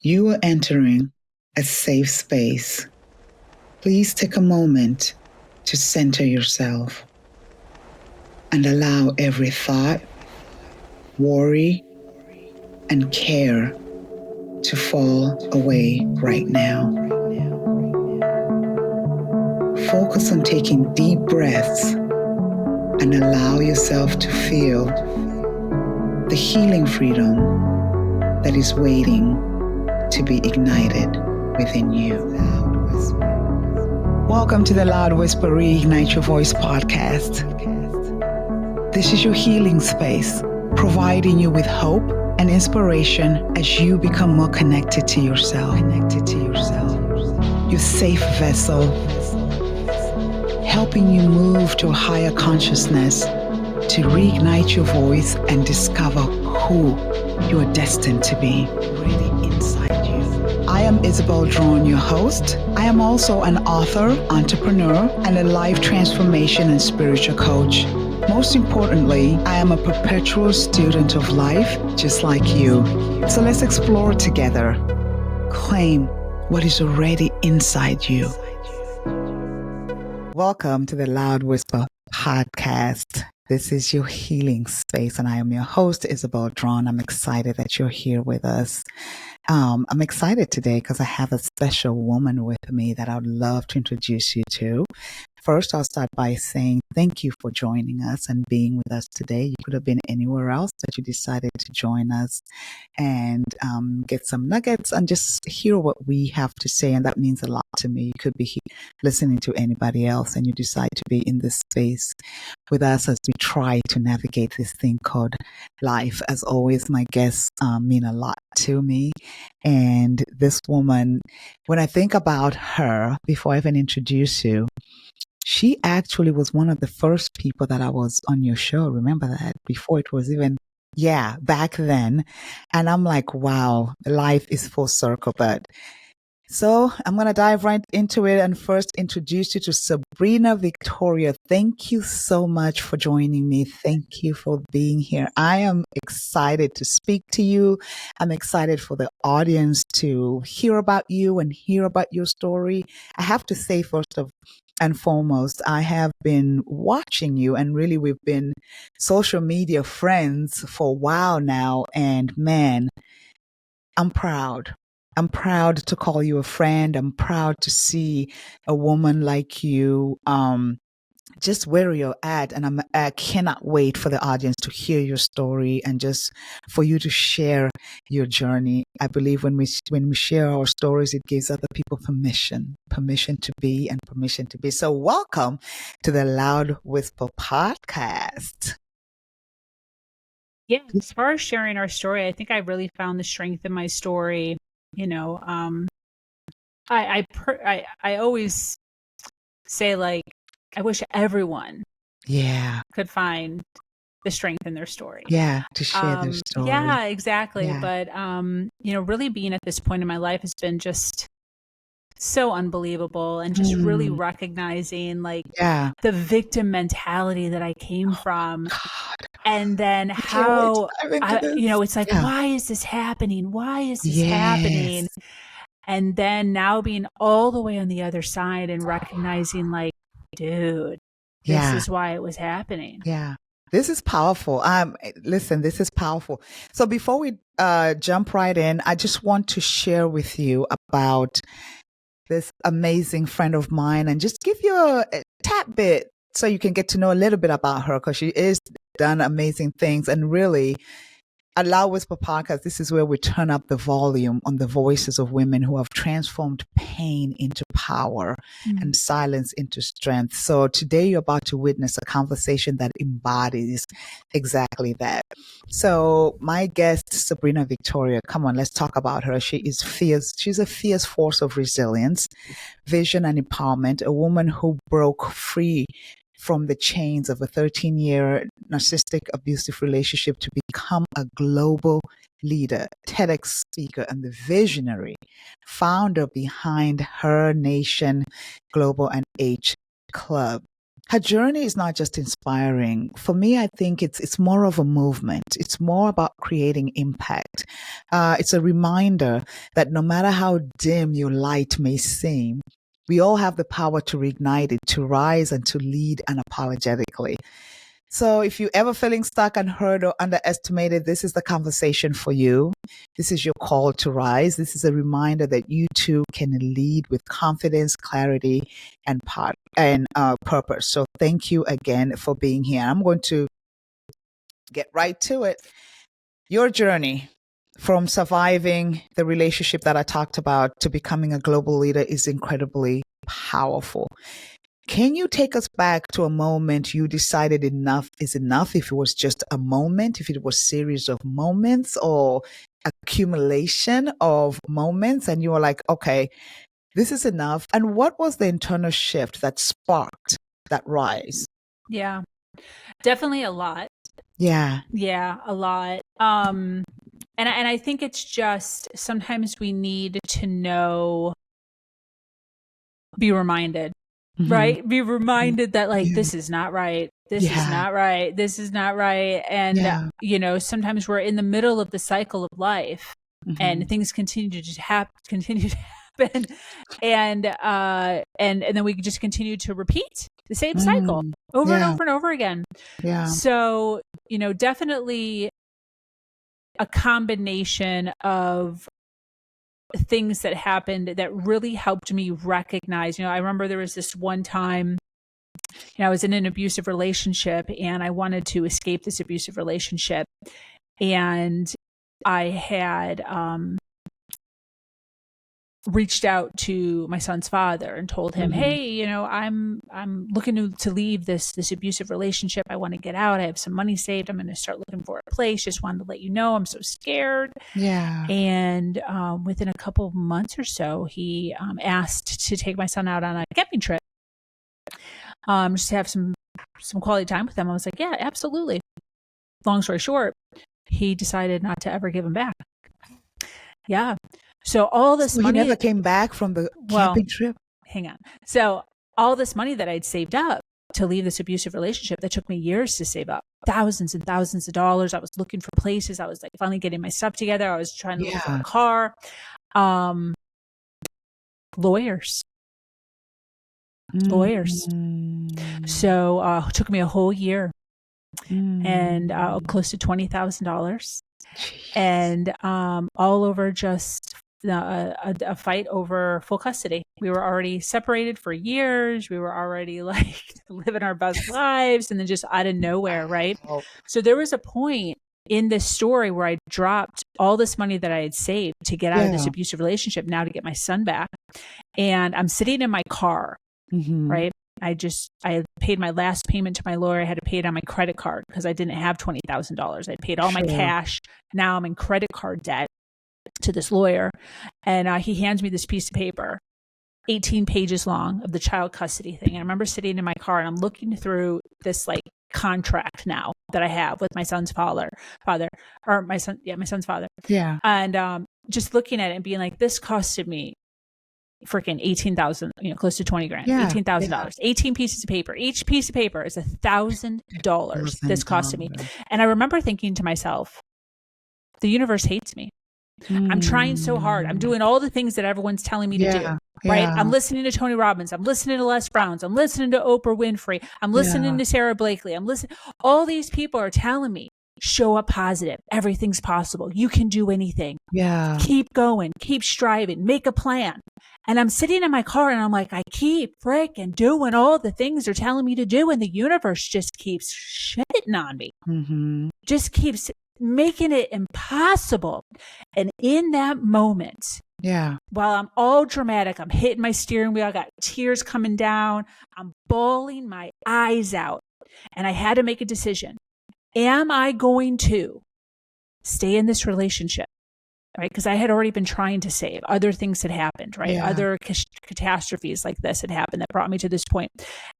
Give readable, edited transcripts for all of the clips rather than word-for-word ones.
You are entering a safe space. Please take a moment to center yourself and allow every thought, worry, and care to fall away right now. Focus on taking deep breaths and allow yourself to feel the healing freedom that is waiting to be ignited within you. Welcome to the Loud Whisper Reignite Your Voice podcast. This is your healing space, providing you with hope and inspiration as you become more connected to yourself. Your safe vessel, helping you move to a higher consciousness to reignite your voice and discover who you are destined to be really inside you. I am Isabel Drawn, your host. I am also an author, entrepreneur, and a life transformation and spiritual coach. Most importantly, I am a perpetual student of life, just like you. So let's explore together. Claim what is already inside you. Welcome to the Loud Whisper podcast. This is your healing space, and I am your host, Isabel Drawn. I'm excited that you're here with us. I'm excited today because I have a special woman with me that I would love to introduce you to. First, I'll start by saying thank you for joining us and being with us today. You could have been anywhere else, but you decided to join us and get some nuggets and just hear what we have to say. And that means a lot to me. You could be listening to anybody else and you decide to be in this space with us as we try to navigate this thing called life. As always, my guests mean a lot to me. And this woman, when I think about her, before I even introduce you, she actually was one of the first people that I was on your show. Remember that? Before it was even, back then. And I'm like, wow, life is full circle. But so I'm going to dive right into it and first introduce you to Sabrina Victoria. Thank you so much for joining me. Thank you for being here. I am excited to speak to you. I'm excited for the audience to hear about you and hear about your story. I have to say, first and foremost, I have been watching you, and really we've been social media friends for a while now. And man, I'm proud. I'm proud to call you a friend. I'm proud to see a woman like you, just where you're at. And I cannot wait for the audience to hear your story and just for you to share your journey. I believe when we share our stories, it gives other people permission to be and permission to be. So welcome to the Loud Whisper podcast. Yeah, as far as sharing our story, I think I really found the strength in my story. You know, I always say, like, I wish everyone could find the strength in their story. Yeah, to share their story. Yeah, exactly. Yeah. But, really being at this point in my life has been just so unbelievable, and just really recognizing, like, the victim mentality that I came from. God. And then how, it's like, why is this happening? Why is this happening? And then now being all the way on the other side and recognizing, like, dude, this is why it was happening. Yeah. This is powerful. Listen, this is powerful. So before we jump right in, I just want to share with you about this amazing friend of mine and just give you a tad bit so you can get to know a little bit about her, because she is done amazing things. And really, at Loud Whisper Podcast, this is where we turn up the volume on the voices of women who have transformed pain into power and silence into strength. So today you're about to witness a conversation that embodies exactly that. So my guest, Sabrina Victoria, come on, let's talk about her. She is fierce. She's a fierce force of resilience, vision, and empowerment, a woman who broke free from the chains of a 13-year narcissistic abusive relationship to become a global leader, TEDx speaker, and the visionary founder behind Her Nation Global and H Club. her journey is not just inspiring. For me, I think it's more of a movement. It's more about creating impact. It's a reminder that no matter how dim your light may seem, we all have the power to reignite it, to rise and to lead unapologetically. So if you're ever feeling stuck, unheard, or underestimated, this is the conversation for you. This is your call to rise. This is a reminder that you too can lead with confidence, clarity, and purpose. So thank you again for being here. I'm going to get right to it. Your journey from surviving the relationship that I talked about to becoming a global leader is incredibly powerful. Can you take us back to a moment you decided enough is enough? If it was just a moment, if it was a series of moments or accumulation of moments, and you were like, okay, this is enough. And what was the internal shift that sparked that rise? Yeah, definitely a lot. Yeah. Yeah, a lot. And I think it's just sometimes we need to know, be reminded. Right? Be reminded that this is not right. This is not right. This is not right. And, sometimes we're in the middle of the cycle of life and things continue to just happen. And then we just continue to repeat the same cycle over and over and over again. Yeah. So, definitely a combination of things that happened that really helped me recognize, I remember there was this one time, I was in an abusive relationship and I wanted to escape this abusive relationship. And I had reached out to my son's father and told him, hey, I'm looking to leave this abusive relationship. I want to get out. I have some money saved. I'm going to start looking for a place. Just wanted to let you know I'm so scared. Yeah. And within a couple of months or so, he asked to take my son out on a camping trip, just to have some quality time with him. I was like, yeah, absolutely. Long story short, he decided not to ever give him back. Yeah. So all this money, he never came back from the camping trip? Hang on. So all this money that I'd saved up to leave this abusive relationship that took me years to save up, thousands and thousands of dollars. I was looking for places. I was finally getting my stuff together. I was trying to look for a car. Lawyers. So it took me a whole year and close to $20,000 and all over just a fight over full custody. We were already separated for years. We were already living our best lives, and then just out of nowhere, right? So there was a point in this story where I dropped all this money that I had saved to get out of this abusive relationship, now to get my son back. And I'm sitting in my car, right? I paid my last payment to my lawyer. I had to pay it on my credit card because I didn't have $20,000. I paid all my cash. Now I'm in credit card debt to this lawyer. And he hands me this piece of paper, 18 pages long, of the child custody thing. And I remember sitting in my car and I'm looking through this contract now that I have with my son's father, or my son's father. Yeah. And just looking at it and being like, this costed me freaking 18,000, close to 20 grand, $18,000, 18 pieces of paper. Each piece of paper is $1,000 this costed me. And I remember thinking to myself, the universe hates me. I'm trying so hard. I'm doing all the things that everyone's telling me to do, right? I'm listening to Tony Robbins. I'm listening to Les Browns. I'm listening to Oprah Winfrey. I'm listening to Sarah Blakely. All these people are telling me, show up positive. Everything's possible. You can do anything. Yeah. Keep going. Keep striving. Make a plan. And I'm sitting in my car and I'm like, I keep freaking doing all the things they're telling me to do. And the universe just keeps shitting on me. Just keeps making it impossible. And in that moment, while I'm all dramatic, I'm hitting my steering wheel, I got tears coming down, I'm bawling my eyes out. And I had to make a decision. Am I going to stay in this relationship? Right? Because I had already been trying to save. Other things had happened, right? Other catastrophes like this had happened that brought me to this point.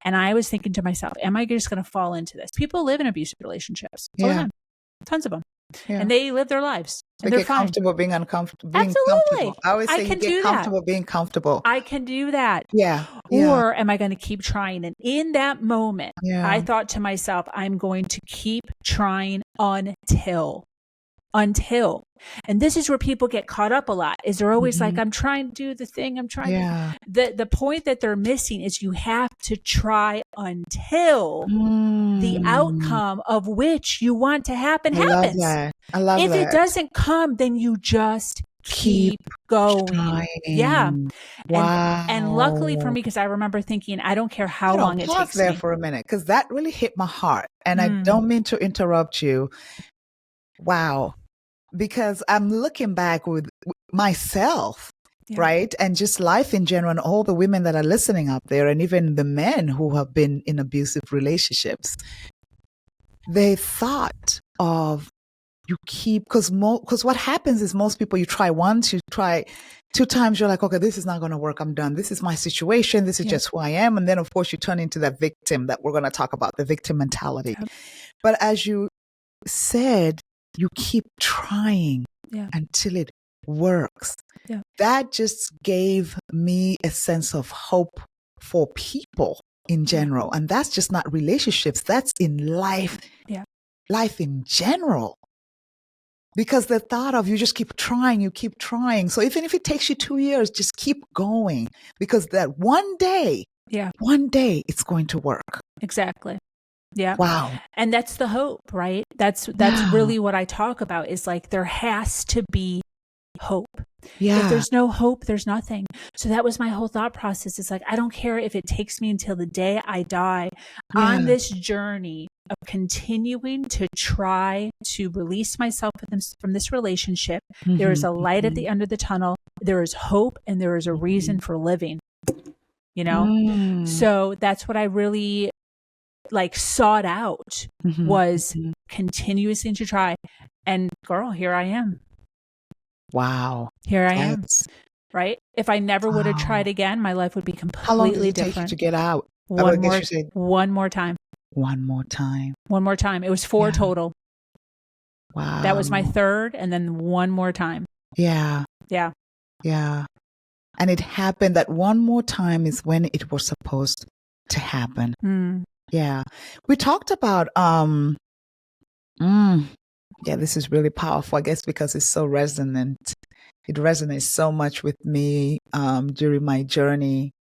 And I was thinking to myself, am I just going to fall into this? People live in abusive relationships. Tons of them. Yeah. and they live their lives and They they're get fine. comfortable being uncomfortable, being Absolutely. comfortable. I always say I you can get do that. comfortable being comfortable. I can do that. Yeah. Or am I going to keep trying? And in that moment, Yeah. I thought to myself, I'm going to keep trying until. And this is where people get caught up a lot, is they're always like, I'm trying to do the thing. I'm trying. Yeah. The point that they're missing is you have to try until the outcome of which you want to happen happens. Love that. I love if that. it doesn't come, then you just keep going. Trying. Yeah. Wow. And luckily for me, because I remember thinking, I don't care how long it takes there me. for a minute, because that really hit my heart. And I don't mean to interrupt you. Wow. Because I'm looking back with myself, right? And just life in general, and all the women that are listening up there, and even the men who have been in abusive relationships. They thought of you keep, because what happens is most people, you try once, you try 2 times, you're like, okay, this is not going to work. I'm done. This is my situation. This is just who I am. And then, of course, you turn into that victim that we're going to talk about, the victim mentality. But as you said, you keep trying until it works. That just gave me a sense of hope for people in general. And that's just not relationships. That's in life. Life in general. Because the thought of you just keep trying, you keep trying. So even if it takes you 2 years, just keep going. Because that one day it's going to work. Exactly. Yeah. Wow. And that's the hope, right? That's really what I talk about, is like, there has to be hope. If there's no hope, there's nothing. So that was my whole thought process. It's like, I don't care if it takes me until the day I die on this journey of continuing to try to release myself from this relationship. There is a light at the end of the tunnel. There is hope, and there is a reason for living, you know? So that's what I really sought out, was continuously to try. And girl, here I am. Wow. Here I am. Right? If I never would have tried again, my life would be completely different. How long did it take you to get out? One more time. One more time. One more time. It was 4 total. Wow. That was my 3rd, and then one more time. Yeah. Yeah. Yeah. And it happened, that one more time is when it was supposed to happen. Yeah. We talked about, this is really powerful, I guess, because it's so resonant. It resonates so much with me during my journey,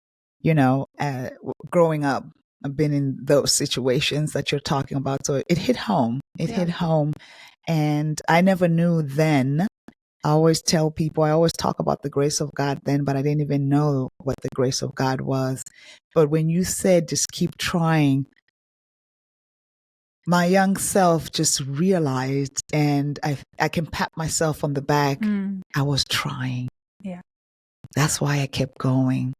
growing up. I've been in those situations that you're talking about. So it hit home. It hit home. And I never knew then. I always tell people, I always talk about the grace of God then, but I didn't even know what the grace of God was. But when you said just keep trying, my young self just realized, and I can pat myself on the back. I was trying. Yeah. That's why I kept going.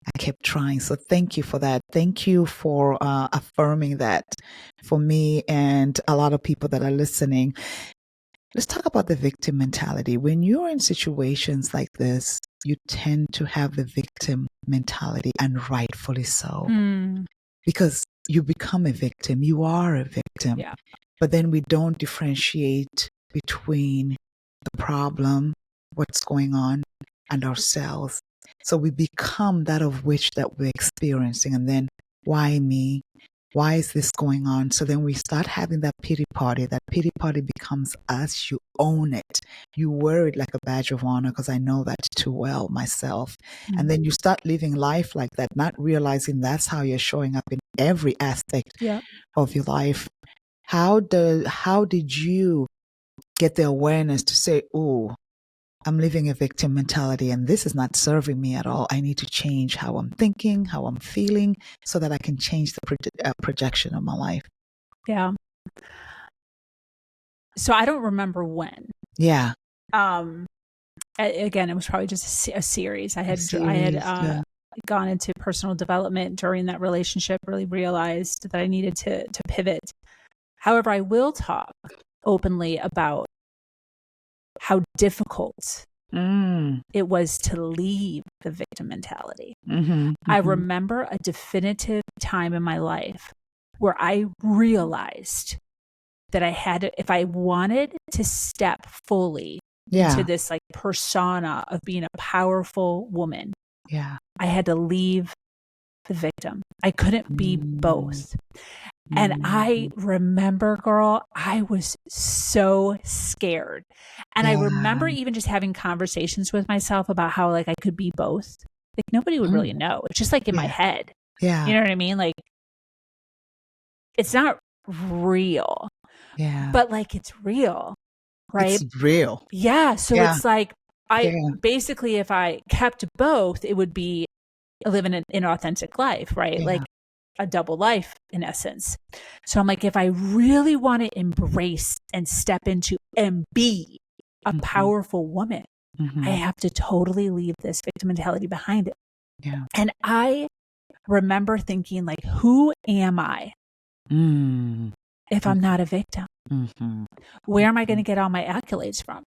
I kept trying. So thank you for that. Thank you for affirming that for me and a lot of people that are listening. Let's talk about the victim mentality. When you're in situations like this, you tend to have the victim mentality, and rightfully so. Because you become a victim. You are a victim. Yeah. But then we don't differentiate between the problem, what's going on, and ourselves. So we become that of which that we're experiencing. And then, why me? Why is this going on? So then we start having that pity party. That pity party becomes us. You own it. You wear it like a badge of honor, because I know that too well myself. And then you start living life like that, not realizing that's how you're showing up in every aspect of your life. How did you get the awareness to say, oh, I'm living a victim mentality and this is not serving me at all. I need to change how I'm thinking, how I'm feeling, so that I can change the projection of my life. Yeah. So I don't remember when. Yeah. Again, it was probably just a series. I had gone into personal development during that relationship, really realized that I needed to pivot. However, I will talk openly about how difficult it was to leave the victim mentality. I remember a definitive time in my life where I realized that I had to, if I wanted to step fully into this like persona of being a powerful woman, I had to leave the victim. I couldn't be both. And I remember, girl, I was so scared. And I remember even just having conversations with myself about how like I could be both. Like nobody would really know. It's just like in my head. Yeah. You know what I mean? Like it's not real. Yeah. But like it's real. Right? It's real. Yeah. So it's like basically if I kept both, it would be living an inauthentic life, right? Like a double life in essence. So I'm like, if I really want to embrace and step into and be a powerful woman, I have to totally leave this victim mentality behind it. Yeah. And I remember thinking like, who am I if I'm not a victim? Where am I going to get all my accolades from?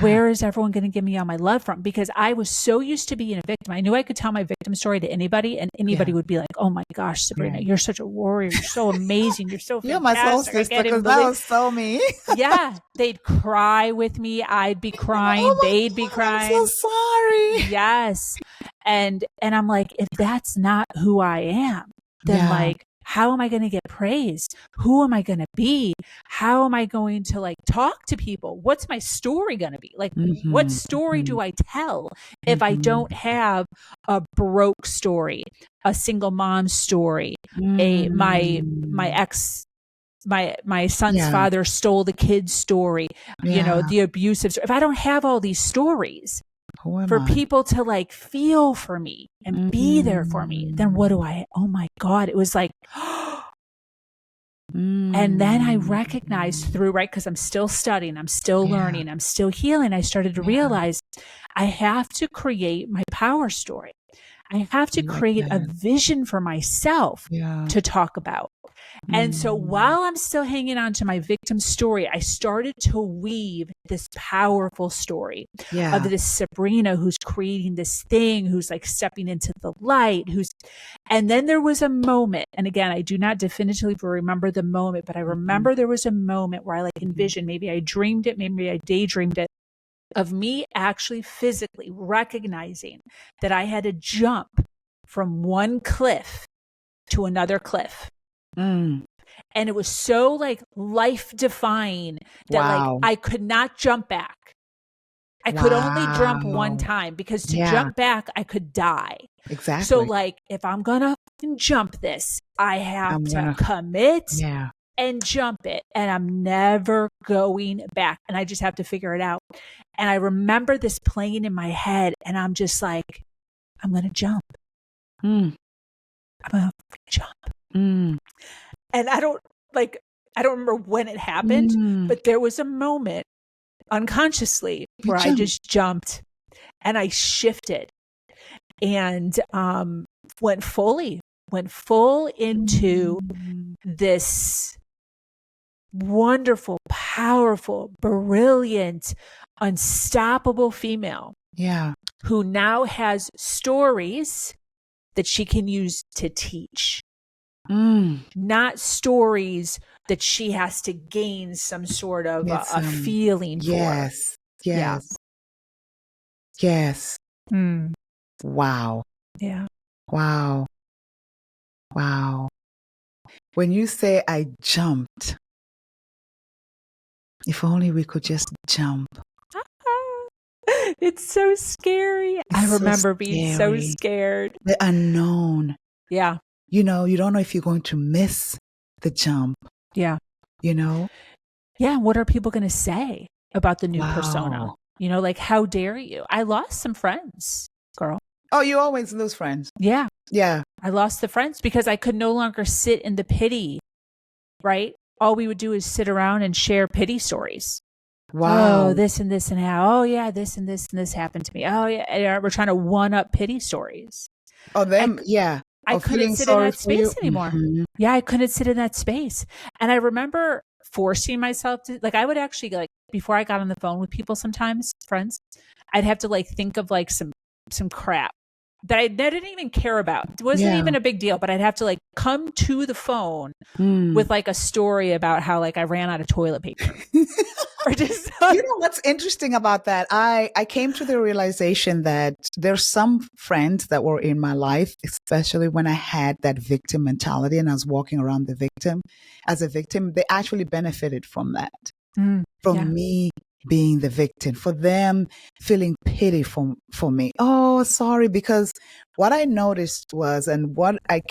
Where is everyone going to give me all my love from? Because I was so used to being a victim. I knew I could tell my victim story to anybody and anybody would be like, oh my gosh, Sabrina, you're such a warrior. You're so amazing. You're so fantastic. You're my soul sister because that was so me. They'd cry with me. I'd be crying. They'd be crying. I'm so sorry. Yes. And I'm like, if that's not who I am, then like, how am I going to get praised? Who am I going to be? How am I going to like talk to people? What's my story going to be? Like, what story do I tell if I don't have a broke story, a single mom story, my son's father stole the kid's story, you know, the abusive story. If I don't have all these stories for people to like feel for me and be there for me, then what do I, oh my God, it was like, and then I recognized through, right, because I'm still studying, I'm still learning, I'm still healing. I started to realize I have to create my power story. I have to create a vision for myself to talk about. And so while I'm still hanging on to my victim story, I started to weave this powerful story of this Sabrina who's creating this thing, who's like stepping into the light, and then there was a moment, and again, I do not definitively remember the moment, but I remember there was a moment where I like envisioned, maybe I dreamed it, maybe I daydreamed it, of me actually physically recognizing that I had to jump from one cliff to another cliff. And it was so like life defying that like I could not jump back. I could only jump one time because to jump back, I could die. Exactly. So like, if I'm going to jump this, I have to commit and jump it. And I'm never going back. And I just have to figure it out. And I remember this playing in my head and I'm just like, I'm going to jump. I'm going to jump. And I don't remember when it happened, but there was a moment unconsciously where I just jumped and I shifted and went full into this wonderful, powerful, brilliant, unstoppable female who now has stories that she can use to teach. Not stories that she has to gain some sort of a feeling for. Yes. Wow. Yeah. Wow. When you say I jumped, if only we could just jump. It's so scary. I remember being so scared. The unknown. Yeah. You know, you don't know if you're going to miss the jump. Yeah. You know? Yeah. What are people going to say about the new persona? You know, like, how dare you? I lost some friends, girl. Oh, you always lose friends. Yeah. Yeah. I lost the friends because I could no longer sit in the pity, right? All we would do is sit around and share pity stories. Wow. Oh, this and this and how. Oh, yeah, this and this and this happened to me. Oh, yeah. And we're trying to one-up pity stories. Oh, them, I couldn't sit in that space anymore. Yeah, I couldn't sit in that space. And I remember forcing myself to, like, I would actually, like, before I got on the phone with people sometimes, friends, I'd have to, like, think of, like, some crap, that I didn't even care about. It wasn't even a big deal, but I'd have to like come to the phone with like a story about how like I ran out of toilet paper. Or just You know what's interesting about that? I came to the realization that there's some friends that were in my life, especially when I had that victim mentality and I was walking around the victim as a victim, they actually benefited from that. From me being the victim, for them feeling pity for me. Oh, sorry, because what I noticed was, and what I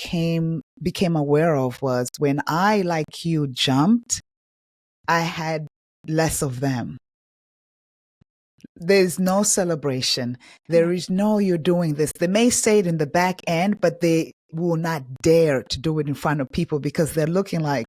became aware of was, when I, like you, jumped, I had less of them. There's no celebration. There is no, you're doing this. They may say it in the back end, but they will not dare to do it in front of people because they're looking like,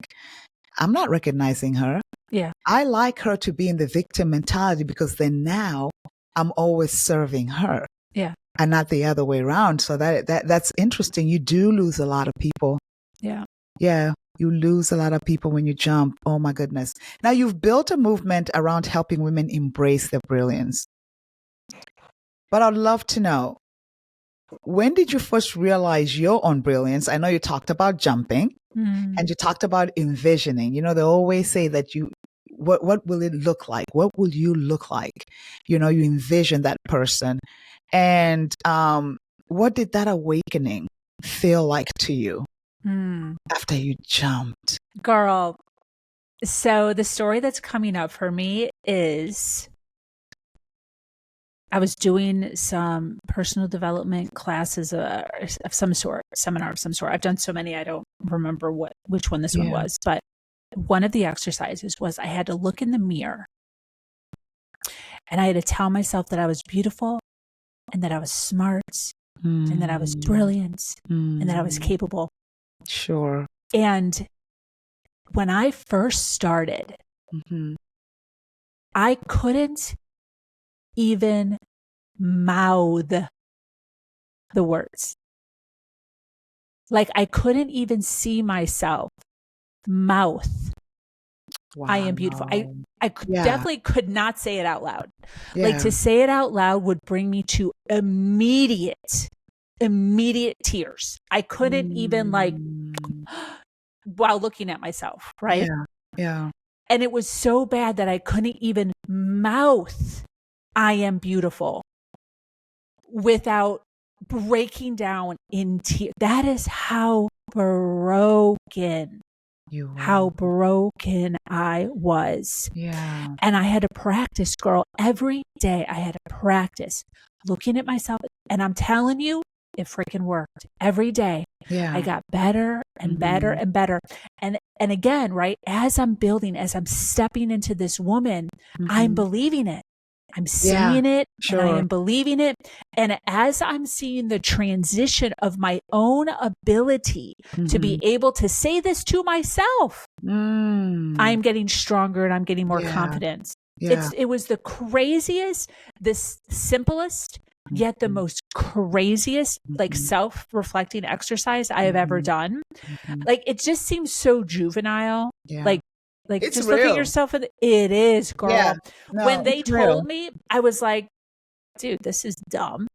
I'm not recognizing her. Yeah. I like her to be in the victim mentality because then now I'm always serving her. Yeah. And not the other way around. So that's interesting. You do lose a lot of people. Yeah. Yeah. You lose a lot of people when you jump. Oh my goodness. Now you've built a movement around helping women embrace their brilliance. But I'd love to know, when did you first realize your own brilliance? I know you talked about jumping and you talked about envisioning. You know, they always say that what will it look like? What will you look like? You know, you envision that person. And what did that awakening feel like to you after you jumped? Girl, so the story that's coming up for me is I was doing some personal development classes of some sort, seminar of some sort. I've done so many, I don't remember which one this one was, but one of the exercises was I had to look in the mirror and I had to tell myself that I was beautiful and that I was smart and that I was brilliant and that I was capable. Sure. And when I first started, I couldn't even mouth the words. Like I couldn't even see myself mouth. Wow. I am beautiful. I definitely could not say it out loud. Like to say it out loud would bring me to immediate tears. I couldn't even like while looking at myself, right? Yeah. And it was so bad that I couldn't even mouth I am beautiful without breaking down in tears. That is how broken I was. Yeah. And I had to practice, girl, every day. I had to practice looking at myself. And I'm telling you, it freaking worked every day. Yeah. I got better and better and better. And again, right, as I'm building, as I'm stepping into this woman, I'm believing it. I'm seeing it and I am believing it. And as I'm seeing the transition of my own ability to be able to say this to myself, I'm getting stronger and I'm getting more confidence. Yeah. It was the craziest, the simplest, yet the most craziest, like self-reflecting exercise I have ever done. Like it just seems so juvenile. Yeah. Like it's just real. Look at yourself and it is, girl. Yeah, no, when they told me, I was like, dude, this is dumb.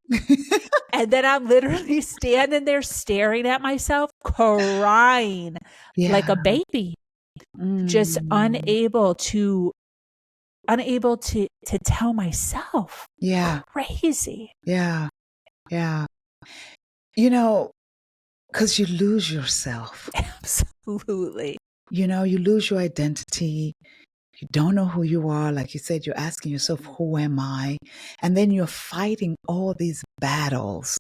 And then I'm literally standing there staring at myself, crying like a baby, just unable to tell myself. Yeah. Crazy. Yeah. Yeah. You know, because you lose yourself. Absolutely. You know, you lose your identity. You don't know who you are. Like you said, you're asking yourself, who am I? And then you're fighting all these battles.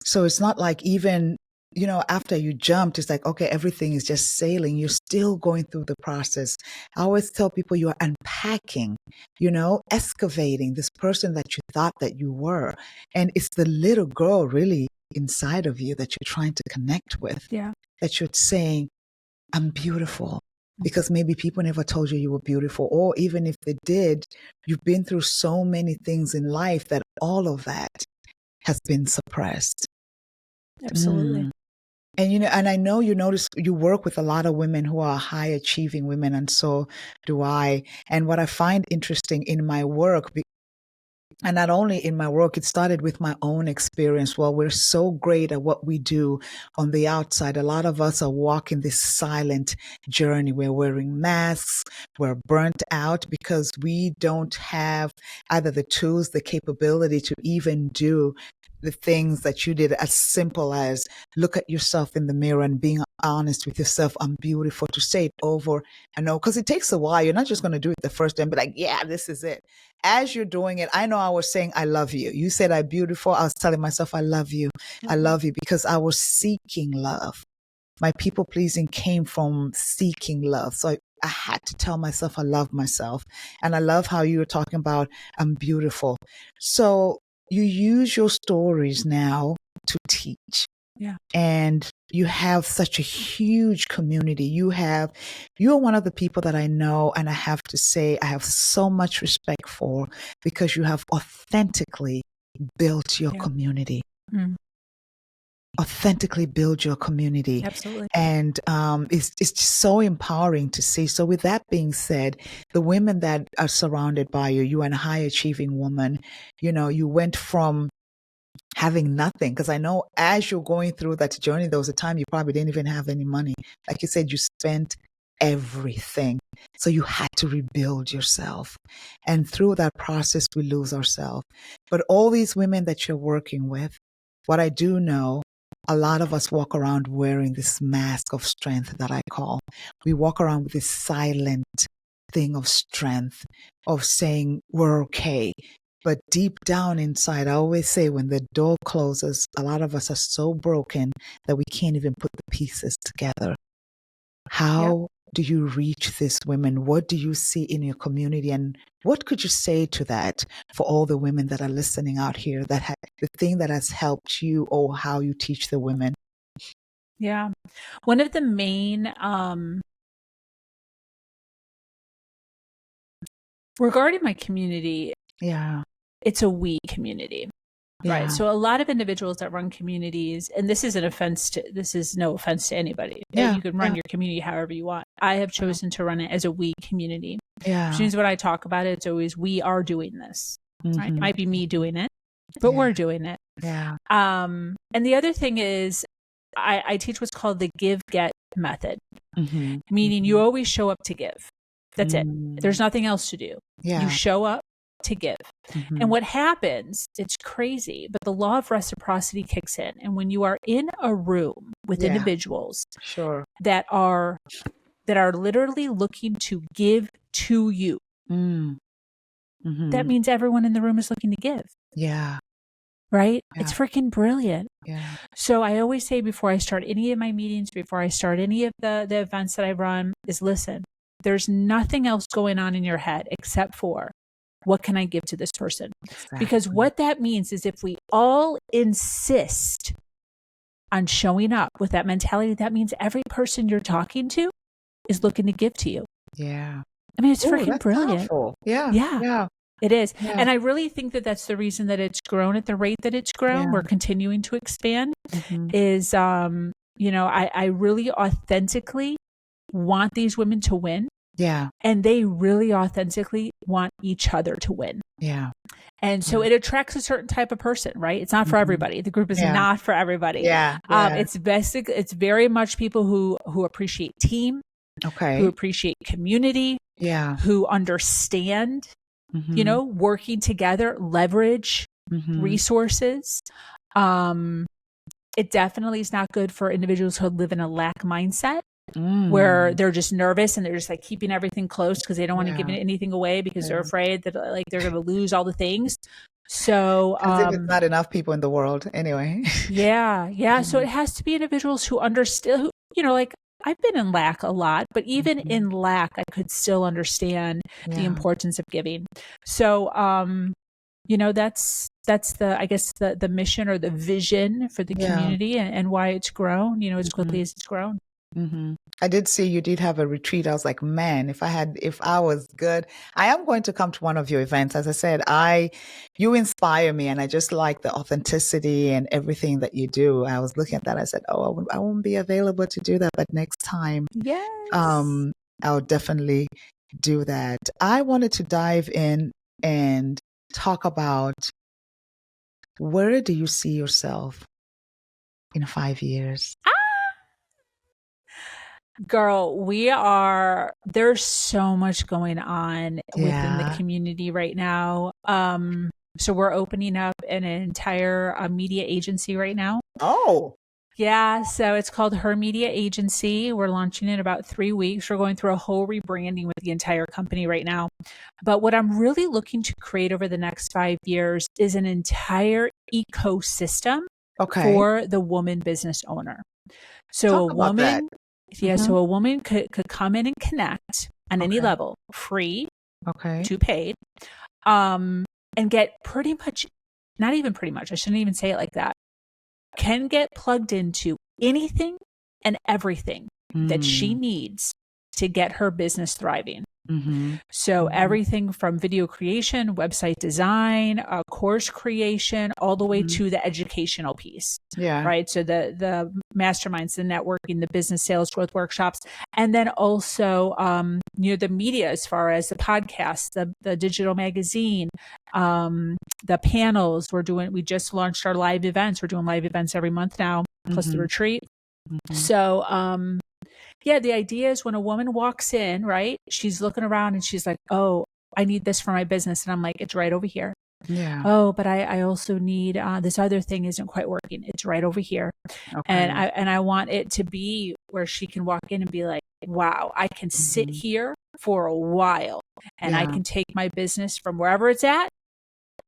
So it's not like even, you know, after you jumped, it's like, okay, everything is just sailing. You're still going through the process. I always tell people you're unpacking, you know, excavating this person that you thought that you were. And it's the little girl really inside of you that you're trying to connect with. Yeah. That you're saying, I'm beautiful, because maybe people never told you were beautiful, or even if they did, you've been through so many things in life that all of that has been suppressed. Absolutely. And, you know, and I know you notice you work with a lot of women who are high achieving women, and so do I. And what I find interesting in my work, And not only in my work, it started with my own experience. Well, we're so great at what we do on the outside. A lot of us are walking this silent journey. We're wearing masks. We're burnt out because we don't have either the tools, the capability to even do the things that you did, as simple as look at yourself in the mirror and being honest with yourself. I'm beautiful, to say it over and over, because it takes a while. You're not just going to do it the first day and be like, yeah, this is it. As you're doing it, I know I was saying, I love you. You said I'm beautiful. I was telling myself, I love you. I love you, because I was seeking love. My people pleasing came from seeking love. So I had to tell myself I love myself. And I love how you were talking about I'm beautiful. So you use your stories now to teach. Yeah. And you have such a huge community. You're one of the people that I know, and I have to say I have so much respect for, because you have authentically built your community. Mm. Authentically build your community. Absolutely. And it's just so empowering to see. So with that being said, the women that are surrounded by you, you are a high achieving woman. You know, you went from having nothing, because I know as you're going through that journey, there was a time you probably didn't even have any money. Like you said, you spent everything. So you had to rebuild yourself. And through that process, we lose ourselves. But all these women that you're working with, what I do know, a lot of us walk around wearing this mask of strength that I call. We walk around with this silent thing of strength, of saying we're okay. But deep down inside, I always say when the door closes, a lot of us are so broken that we can't even put the pieces together. How do you reach these women? What do you see in your community? And what could you say to that for all the women that are listening out here, that the thing that has helped you, or how you teach the women? Yeah. One of the main, regarding my community, it's a we community. Right. So a lot of individuals that run communities, and this is no offense to anybody. You can run your community however you want. I have chosen to run it as a we community. Which means when I talk about it, it's always we are doing this. Right? It might be me doing it, but we're doing it. And the other thing is I teach what's called the give-get method, meaning you always show up to give. That's it. There's nothing else to do. You show up to give. And what happens, it's crazy, but the law of reciprocity kicks in. And when you are in a room with individuals that are literally looking to give to you, that means everyone in the room is looking to give. Right? It's freaking brilliant. So I always say before I start any of my meetings, before I start any of the events that I run, is listen, there's nothing else going on in your head except for, what can I give to this person? Because what that means is if we all insist on showing up with that mentality, that means every person you're talking to is looking to give to you. I mean, it's freaking brilliant. Powerful. It is. And I really think that that's the reason that it's grown at the rate that it's grown. We're continuing to expand is, I really authentically want these women to win. And they really authentically want each other to win. And so it attracts a certain type of person, right? It's not for everybody. The group is not for everybody. It's very much people who appreciate team, who appreciate community, who understand, working together, leverage resources. It definitely is not good for individuals who live in a lack mindset. Where they're just nervous and they're just like keeping everything close because they don't want to give anything away because they're afraid that like they're going to lose all the things. So there's not enough people in the world anyway. So it has to be individuals who understand, like I've been in lack a lot, but even in lack, I could still understand the importance of giving. So, that's the mission or the vision for the community and why it's grown, as quickly as it's grown. I did see you did have a retreat. I was like, man, if I was good, I am going to come to one of your events. As I said, you inspire me, and I just like the authenticity and everything that you do. I was looking at that. I said, I won't be available to do that, but next time, I'll definitely do that. I wanted to dive in and talk about where do you see yourself in 5 years? Girl, there's so much going on within the community right now. So we're opening up an entire media agency right now. Oh. Yeah, so it's called Her Media Agency. We're launching in about 3 weeks. We're going through a whole rebranding with the entire company right now. But what I'm really looking to create over the next 5 years is an entire ecosystem for the woman business owner. So Talk about that. so a woman could come in and connect on any level, free to paid, and get pretty much, not even pretty much, I shouldn't even say it like that, can get plugged into anything and everything that she needs to get her business thriving. So everything from video creation, website design, course creation, all the way to the educational piece. Yeah. Right. So the masterminds, the networking, the business sales growth workshops, and then also the media as far as the podcast, the digital magazine, the panels. We just launched our live events. We're doing live events every month now, plus the retreat. So the idea is when a woman walks in, right, she's looking around and she's like, oh, I need this for my business. And I'm like, it's right over here. Yeah. Oh, but I also need this other thing isn't quite working. It's right over here. And I want it to be where she can walk in and be like, wow, I can sit here for a while and I can take my business from wherever it's at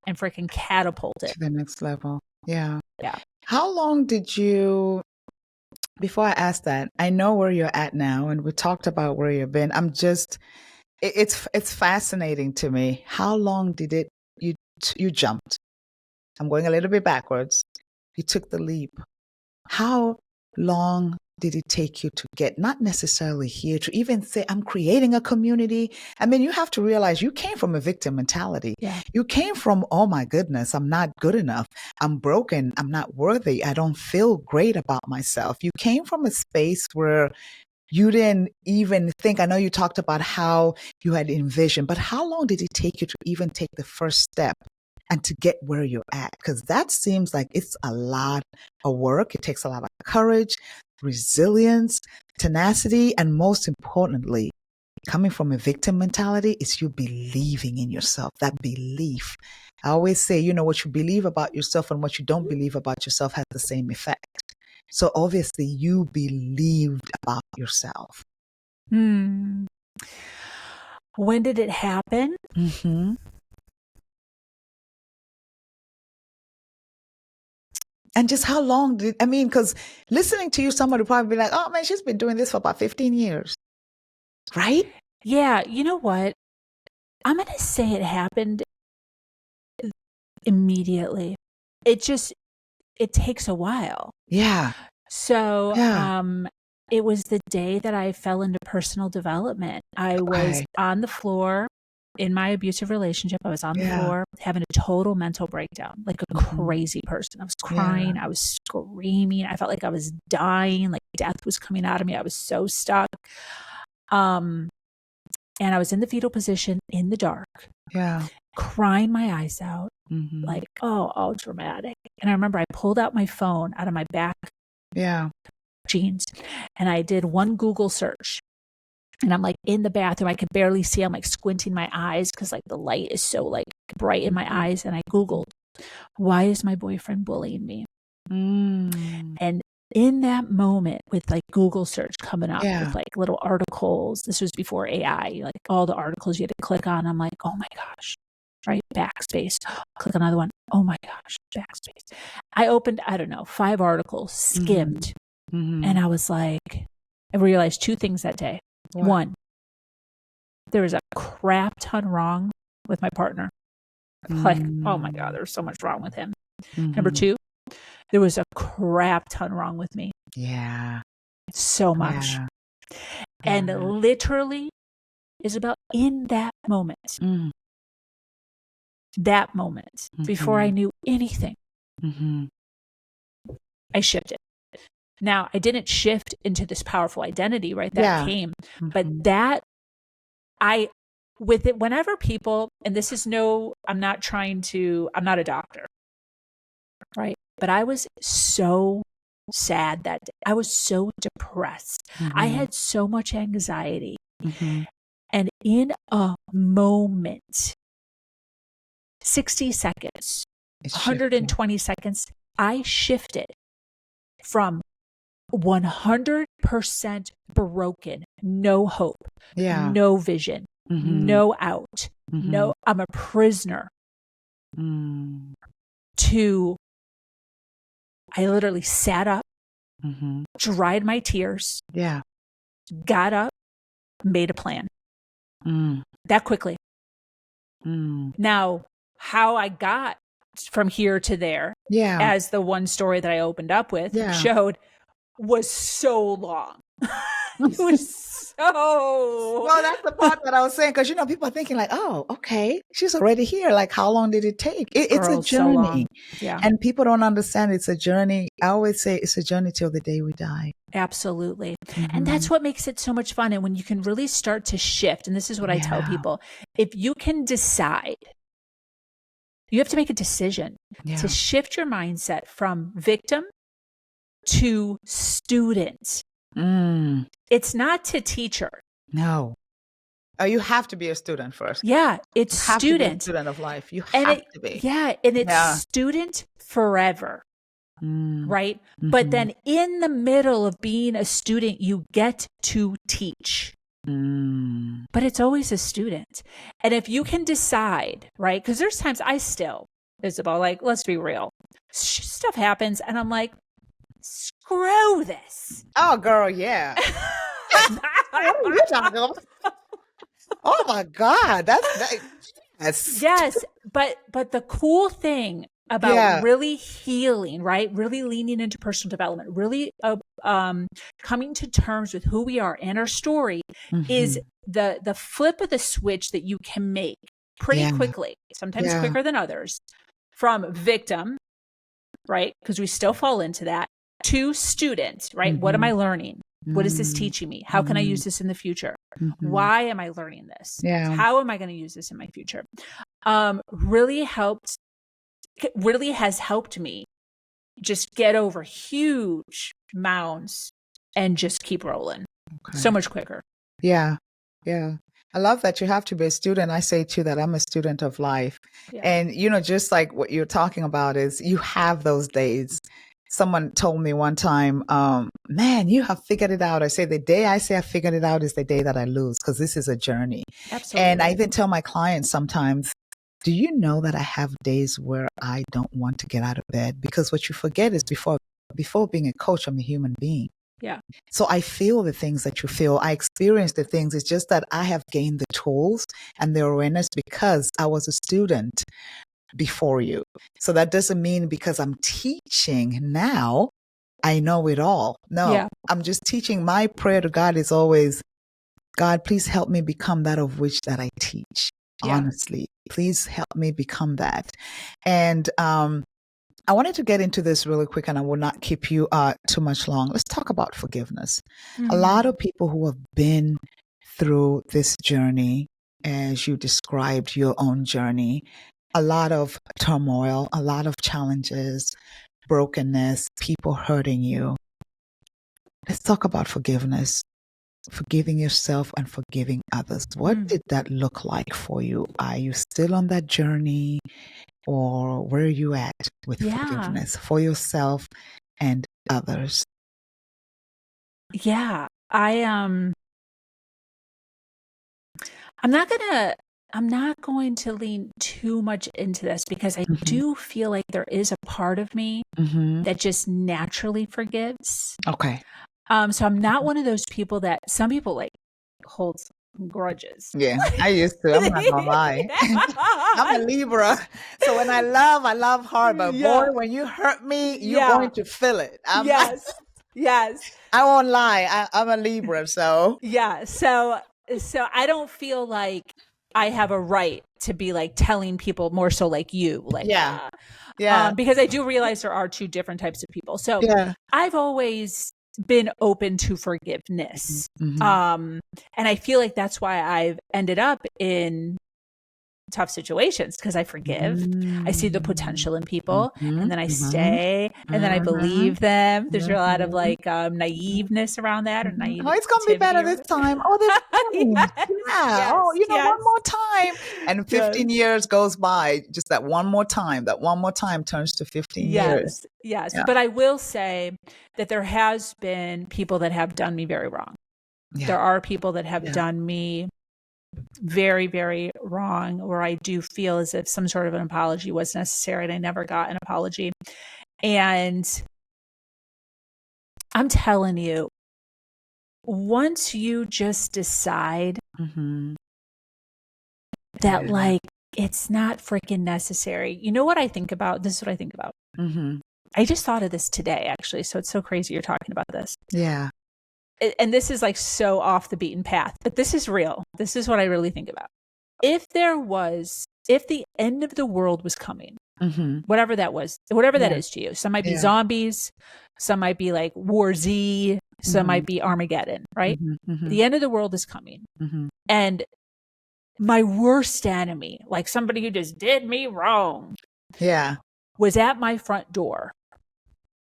and freaking catapult it to the next level. Yeah. Yeah. How long did you, before I ask that, I know where you're at now and we talked about where you've been. It's fascinating to me. How long did you jumped? I'm going a little bit backwards. You took the leap. How long did it take you to get, not necessarily here, to even say, I'm creating a community? I mean, you have to realize you came from a victim mentality. Yeah. You came from, oh my goodness, I'm not good enough. I'm broken. I'm not worthy. I don't feel great about myself. You came from a space where you didn't even think, I know you talked about how you had envisioned, but how long did it take you to even take the first step and to get where you're at? Because that seems like it's a lot of work. It takes a lot of courage, resilience, tenacity, and most importantly, coming from a victim mentality is you believing in yourself, that belief. I always say, what you believe about yourself and what you don't believe about yourself has the same effect. So obviously you believed about yourself. When did it happen? And just how long because listening to you, someone would probably be like, oh man, she's been doing this for about 15 years. Right? Yeah. You know what? I'm going to say it happened immediately. It takes a while. Yeah. So, it was the day that I fell into personal development. I was on the floor in my abusive relationship. I was on the floor having a total mental breakdown, like a crazy person. I was crying. I was screaming. I felt like I was dying, like death was coming out of me. I was so stuck. And I was in the fetal position in the dark, crying my eyes out, like, all dramatic. And I remember I pulled out my phone out of my back jeans and I did one Google search. And I'm like in the bathroom, I could barely see. I'm like squinting my eyes because like the light is so like bright in my eyes. And I Googled, why is my boyfriend bullying me? And in that moment with like Google search coming up with like little articles, this was before AI, like all the articles you had to click on. I'm like, oh my gosh, right? Backspace, click another one. Oh my gosh, backspace. I opened, 5 articles, skimmed. And I was like, I realized 2 things that day. What? One, there was a crap ton wrong with my partner. Like, oh my God, there's so much wrong with him. Number 2, there was a crap ton wrong with me. Yeah. So much. And literally is about in that moment. That moment, before I knew anything, I shifted. Now, I didn't shift into this powerful identity, right? That came. But that, with it, whenever people, and this is I'm not a doctor, right? But I was so sad that day. I was so depressed. I had so much anxiety. And in a moment, 60 seconds, 120 seconds, I shifted from 100% broken, no hope, no vision, no out, no, I'm a prisoner, to, I literally sat up, dried my tears, got up, made a plan. That quickly. Now, how I got from here to there, as the one story that I opened up with showed, was so long. It was so. Well, that's the part that I was saying, because people are thinking like, oh, okay, she's already here. Like, how long did it take? It's a journey. So and people don't understand it's a journey. I always say it's a journey till the day we die. Absolutely. And that's what makes it so much fun. And when you can really start to shift, and this is what I tell people, if you can decide, you have to make a decision to shift your mindset from victim to student. It's not to teacher. No. Oh, you have to be a student first. Yeah, it's you have student. To be a student of life. You have to be. Yeah, and it's student forever. Right? But then in the middle of being a student, you get to teach. But it's always a student. And if you can decide, right? Because there's times Isabel, like, let's be real. Stuff happens and I'm like, screw this. Oh, girl, yeah. What are you talking about? Oh my God. Yes. But the cool thing about really healing, right? Really leaning into personal development, really coming to terms with who we are and our story is the flip of the switch that you can make pretty quickly, sometimes quicker than others, from victim, right? Because we still fall into that, to student, right? What am I learning? What is this teaching me? How can I use this in the future? Why am I learning this? How am I going to use this in my future? Really has helped me just get over huge mounds and just keep rolling so much quicker. Yeah. I love that you have to be a student. I say too that I'm a student of life. And, just like what you're talking about is you have those days. Someone told me one time, man, you have figured it out. I say the day I say I figured it out is the day that I lose, because this is a journey. Absolutely. And I even tell my clients sometimes, do you know that I have days where I don't want to get out of bed? Because what you forget is before being a coach, I'm a human being. Yeah. So I feel the things that you feel. I experience the things. It's just that I have gained the tools and the awareness because I was a student before you. So that doesn't mean because I'm teaching now, I know it all. No, I'm just teaching. My prayer to God is always, God, please help me become that of which that I teach. Honestly, please help me become that. And I wanted to get into this really quick, and I will not keep you too much long. Let's talk about forgiveness. A lot of people who have been through this journey, as you described your own journey, a lot of turmoil, a lot of challenges, brokenness, people hurting you. Let's talk about forgiveness, forgiving yourself and forgiving others. What did that look like for you? Are you still on that journey, or where are you at with forgiveness for yourself and others? Yeah, I'm not going to lean too much into this because I do feel like there is a part of me that just naturally forgives. Okay. So I'm not one of those people that some people like hold grudges. Yeah, I used to. I'm not gonna lie. I'm a Libra. So when I love hard. But boy, when you hurt me, you're going to feel it. Yes. I won't lie. I'm a Libra. So So I don't feel like I have a right to be like telling people more so like you. Like because I do realize there are two different types of people. So I've always been open to forgiveness. Mm-hmm. And I feel like that's why I've ended up in tough situations, because I forgive. I see the potential in people, Mm-hmm. and then I Mm-hmm. stay, and then I Mm-hmm. believe them. There's a lot of Mm-hmm. like naiveness around that, or Mhm. Oh, it's gonna be better naivety. this time. Oh, this time. Yes, Yeah. Oh, yes, one yes, more time. And yes. 15 years goes by. Just that one more time. That one more time turns to 15 years. Yes, yes. Yeah. But I will say that there has been people that have done me very wrong. Yeah. There are people that have Yeah. done me very, very wrong, where I do feel as if some sort of an apology was necessary, and I never got an apology. And I'm telling you, once you just decide Mm-hmm. that, Yeah. like, it's not freaking necessary. You know what I think about? This is what I think about. Mm-hmm. I just thought of this today, actually. So it's so crazy you're talking about this. Yeah. And this is like so off the beaten path, but this is real. This is what I really think about. If the end of the world was coming, Mm-hmm. whatever that was, whatever that Yeah. is to you, some might be Yeah. zombies, some might be like War Z, some Mm-hmm. might be Armageddon, right? Mm-hmm. Mm-hmm. The end of the world is coming. Mm-hmm. And my worst enemy, like somebody who just did me wrong, Yeah. was at my front door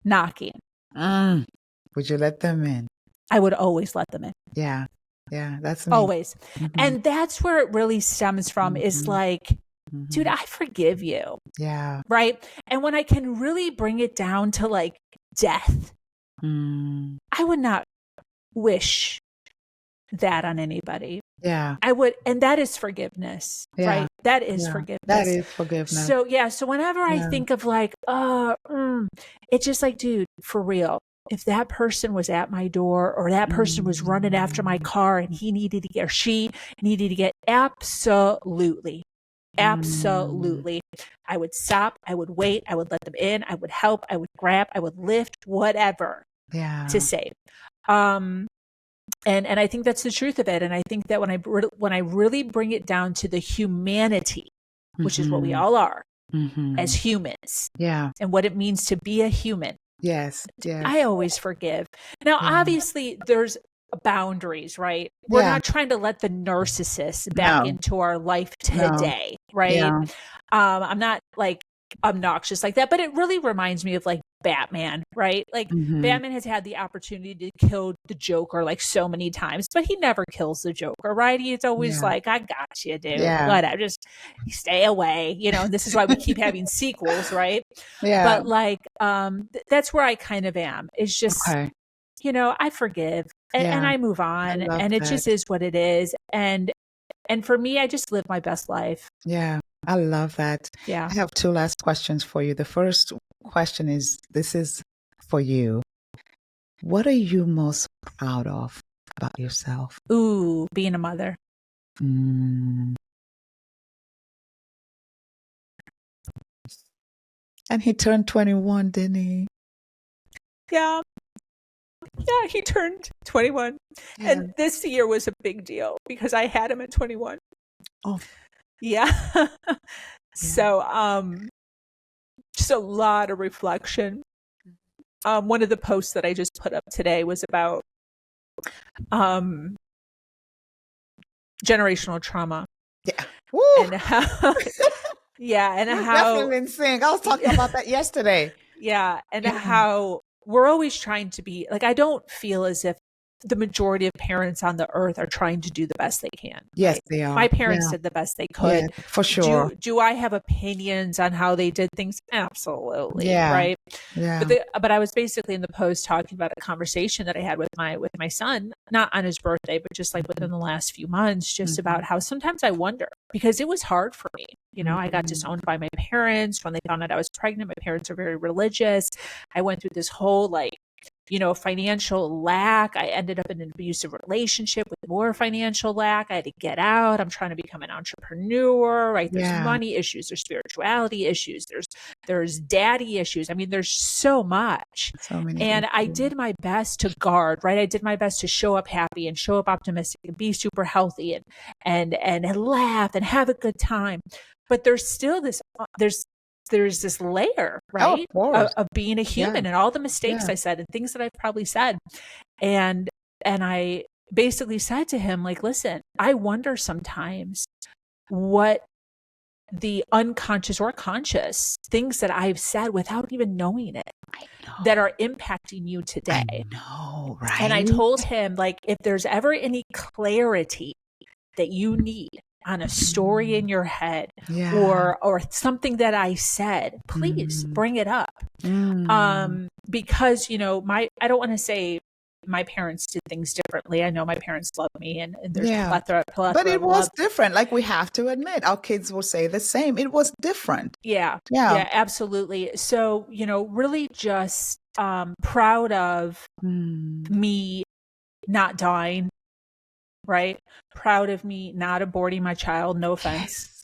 knocking. Would you let them in? I would always let them in. Yeah. Yeah. That's me. Always. Mm-hmm. And that's where it really stems from, is like, dude, I forgive you. Yeah. Right. And when I can really bring it down to like death, I would not wish that on anybody. Yeah. I would. And that is forgiveness. Yeah. Right. That is forgiveness. That is forgiveness. So, yeah. So whenever I think of like, it's just like, dude, for real. If that person was at my door, or that person was running after my car, and he needed to get, or she needed to get, absolutely, I would stop. I would wait. I would let them in. I would help. I would grab. I would lift, whatever, to save. And I think that's the truth of it. And I think that when I really bring it down to the humanity, which is what we all are as humans, and what it means to be a human. Yes. I always forgive. Now, obviously, there's boundaries, right? We're not trying to let the narcissist back into our life today, right? Yeah. I'm not like obnoxious like that, but it really reminds me of like Batman, right? Like Batman has had the opportunity to kill the Joker like so many times, but he never kills the Joker, right? He's always like, I got you, dude. Whatever, just stay away. This is why we keep having sequels, right? Yeah. But like, that's where I kind of am. It's just, I forgive and I move on, and it just is what it is. And for me, I just live my best life. Yeah. I love that. Yeah. I have two last questions for you. The first question is, this is for you. What are you most proud of about yourself? Ooh, being a mother. And he turned 21, didn't he? Yeah. Yeah, he turned 21. Yeah. And this year was a big deal because I had him at 21. Oh. Yeah. So, just a lot of reflection. One of the posts that I just put up today was about generational trauma. Yeah. Woo. And how and That's how definitely in sync. I was talking about that yesterday. Yeah, and how we're always trying to be like, I don't feel as if the majority of parents on the earth are trying to do the best they can. Yes, right? they are. My parents did the best they could. Yeah, for sure. Do I have opinions on how they did things? Absolutely. Yeah. Right. Yeah. But I was basically in the post talking about a conversation that I had with my son, not on his birthday, but just like within the last few months, just about how sometimes I wonder, because it was hard for me. I got disowned by my parents when they found out I was pregnant. My parents are very religious. I went through this whole financial lack. I ended up in an abusive relationship with more financial lack. I had to get out. I'm trying to become an entrepreneur, right? There's money issues, there's spirituality issues, there's daddy issues. I mean, there's so much. So many. And I did my best to guard, right? I did my best to show up happy and show up optimistic and be super healthy and laugh and have a good time. But there's still there's this layer, Oh, of right, course. of being a human, and all the mistakes I said and things that I've probably said. And I basically said to him, like, listen, I wonder sometimes what the unconscious or conscious things that I've said without even knowing it that are impacting you today. I know, right? And I told him, like, if there's ever any clarity that you need on a story in your head, or something that I said, please bring it up. Because, I don't want to say my parents did things differently. I know my parents love me, and there's plethora but it of was love. different. Like, we have to admit, our kids will say the same. It was different. Yeah, absolutely. So, really just proud of me not dying, right? Proud of me not aborting my child. No offense.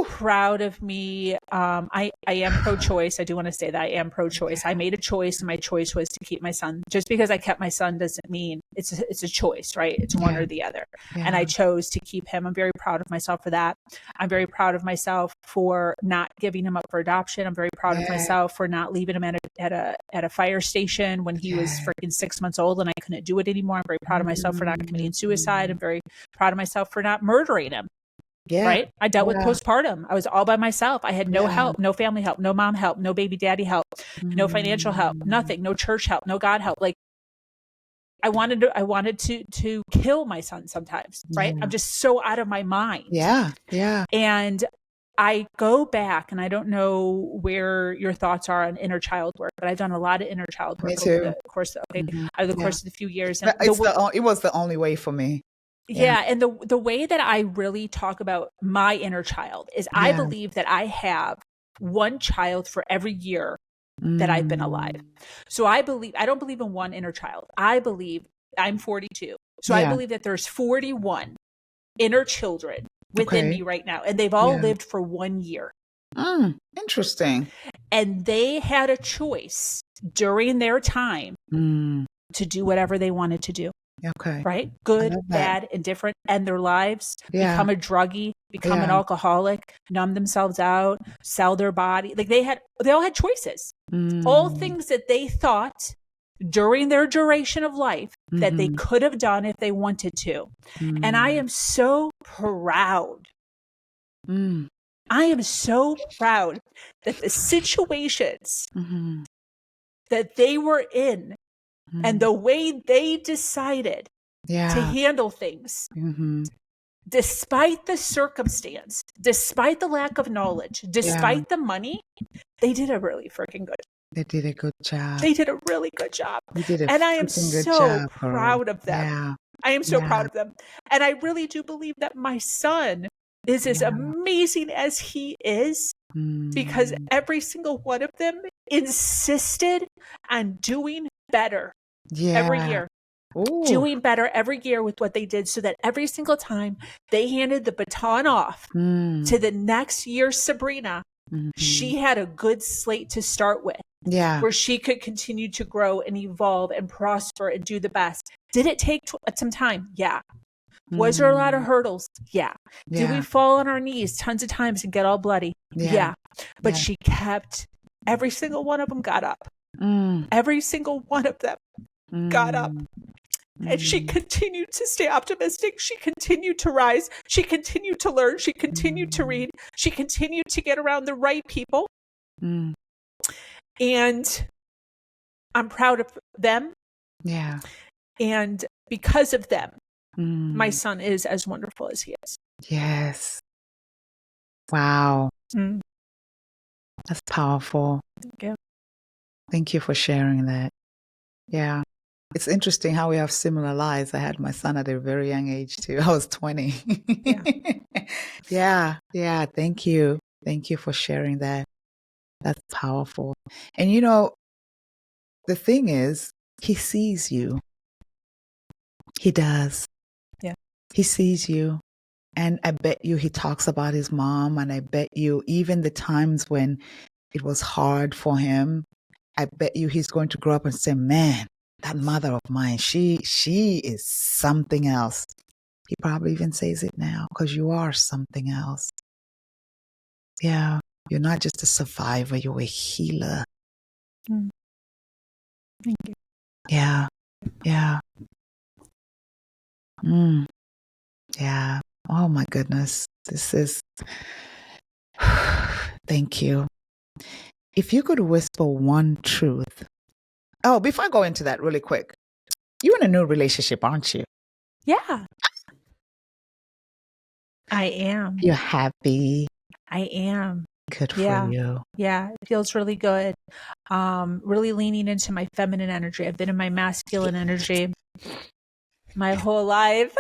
Proud of me. I am pro-choice. I do want to say that I am pro-choice. I made a choice, and my choice was to keep my son. Just because I kept my son doesn't mean it's a choice, right? It's one or the other. And I chose to keep him. I'm very proud of myself for that. I'm very proud of myself for not giving him up for adoption. I'm very proud of myself for not leaving him at a fire station when he was freaking 6 months old and I couldn't do it anymore. I'm very proud of myself for not committing suicide. I'm very proud of myself for not murdering him. Right? I dealt with postpartum. I was all by myself. I had no help, no family help, no mom help, no baby daddy help, no financial help, nothing, no church help, no God help. Like, I wanted to kill my son sometimes, right? I'm just so out of my mind. And I go back, and I don't know where your thoughts are on inner child work, but I've done a lot of inner child work over the course of the few years. And it was the only way for me. Yeah. And the way that I really talk about my inner child is I believe that I have one child for every year that I've been alive. So I don't believe in one inner child. I believe I'm 42. So I believe that there's 41 inner children within me right now. And they've all lived for 1 year. Interesting. And they had a choice during their time to do whatever they wanted to do. Okay. Right? Good, bad, indifferent, end their lives, become a druggie, become an alcoholic, numb themselves out, sell their body. Like, they all had choices. All things that they thought during their duration of life that they could have done if they wanted to. And I am so proud. I am so proud that the situations that they were in and the way they decided to handle things, despite the circumstance, despite the lack of knowledge, despite the money, they did a really freaking good. They did a good job. They did a really good job. And I am so proud of them. I am so proud of them. And I really do believe that my son is as amazing as he is because every single one of them insisted on doing better every year. Doing better every year with what they did, so that every single time they handed the baton off to the next year's Sabrina, she had a good slate to start with, where she could continue to grow and evolve and prosper and do the best. Did it take some time? Yeah. Was there a lot of hurdles? Yeah. Did we fall on our knees tons of times and get all bloody? Yeah. But she kept, every single one of them got up. Every single one of them got up. And she continued to stay optimistic. She continued to rise. She continued to learn. She continued to read. She continued to get around the right people. And I'm proud of them. Yeah. And because of them, my son is as wonderful as he is. Yes. Wow. That's powerful. Thank you. Thank you for sharing that. Yeah. It's interesting how we have similar lives. I had my son at a very young age too. I was 20. Yeah. Thank you. Thank you for sharing that. That's powerful. And the thing is, he sees you. He does. Yeah. He sees you. And I bet you he talks about his mom. And I bet you even the times when it was hard for him, I bet you he's going to grow up and say, man, that mother of mine, she is something else. He probably even says it now because you are something else. Yeah. You're not just a survivor, you're a healer. Mm. Thank you. Yeah. Yeah. Mm. Yeah. Oh my goodness. This is, thank you. If you could whisper one truth. Oh, before I go into that really quick, you're in a new relationship, aren't you? Yeah. I am. You're happy. I am. Good for Yeah. you. Yeah. It feels really good. Really leaning into my feminine energy. I've been in my masculine energy my whole life.